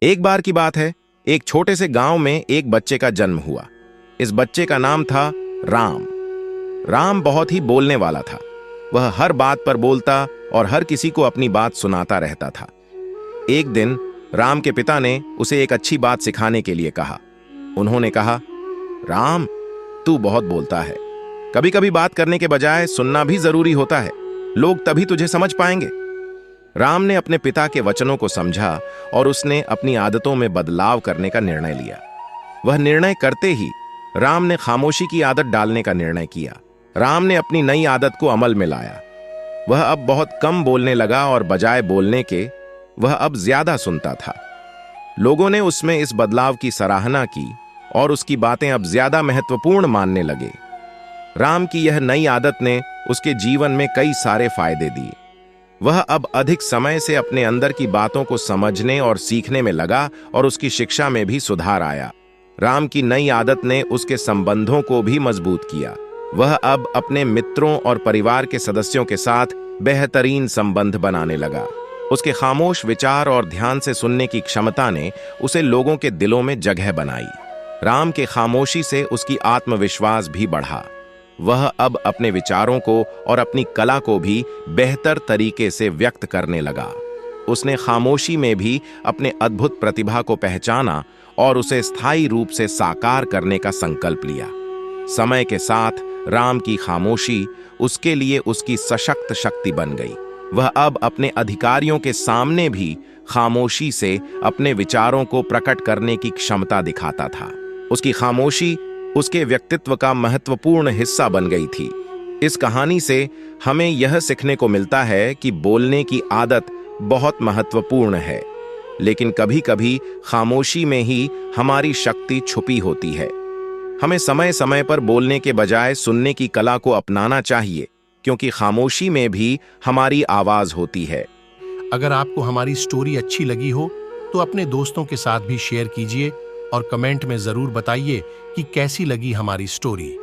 एक बार की बात है, एक छोटे से गांव में एक बच्चे का जन्म हुआ। इस बच्चे का नाम था राम। राम बहुत ही बोलने वाला था। वह हर बात पर बोलता और हर किसी को अपनी बात सुनाता रहता था। एक दिन राम के पिता ने उसे एक अच्छी बात सिखाने के लिए कहा। उन्होंने कहा, राम, तू बहुत बोलता है। कभी कभी बात करने के बजाय सुनना भी जरूरी होता है। लोग तभी तुझे समझ पाएंगे। राम ने अपने पिता के वचनों को समझा और उसने अपनी आदतों में बदलाव करने का निर्णय लिया। वह निर्णय करते ही राम ने खामोशी की आदत डालने का निर्णय किया। राम ने अपनी नई आदत को अमल में लाया। वह अब बहुत कम बोलने लगा और बजाय बोलने के वह अब ज्यादा सुनता था। लोगों ने उसमें इस बदलाव की सराहना की और उसकी बातें अब ज्यादा महत्वपूर्ण मानने लगे। राम की यह नई आदत ने उसके जीवन में कई सारे फायदे दिए। वह अब अधिक समय से अपने अंदर की बातों को समझने और सीखने में लगा और उसकी शिक्षा में भी सुधार आया। राम की नई आदत ने उसके संबंधों को भी मजबूत किया। वह अब अपने मित्रों और परिवार के सदस्यों के साथ बेहतरीन संबंध बनाने लगा। उसके खामोश विचार और ध्यान से सुनने की क्षमता ने उसे लोगों के दिलों में जगह बनाई। राम के खामोशी से उसकी आत्मविश्वास भी बढ़ा। वह अब अपने विचारों को और अपनी कला को भी बेहतर तरीके से व्यक्त करने लगा। उसने खामोशी में भी अपने अद्भुत प्रतिभा को पहचाना और उसे स्थायी रूप से साकार करने का संकल्प लिया। समय के साथ राम की खामोशी उसके लिए उसकी सशक्त शक्ति बन गई। वह अब अपने अधिकारियों के सामने भी खामोशी से अपने विचारों को प्रकट करने की क्षमता दिखाता था। उसकी खामोशी उसके व्यक्तित्व का महत्वपूर्ण हिस्सा बन गई थी। इस कहानी से हमें यह सीखने को मिलता है कि बोलने की आदत बहुत महत्वपूर्ण है, लेकिन कभी-कभी खामोशी में ही हमारी शक्ति छुपी होती है। हमें समय समय पर बोलने के बजाय सुनने की कला को अपनाना चाहिए, क्योंकि खामोशी में भी हमारी आवाज होती है। अगर आपको हमारी स्टोरी अच्छी लगी हो तो अपने दोस्तों के साथ भी शेयर कीजिए और कमेंट में जरूर बताइए कि कैसी लगी हमारी स्टोरी।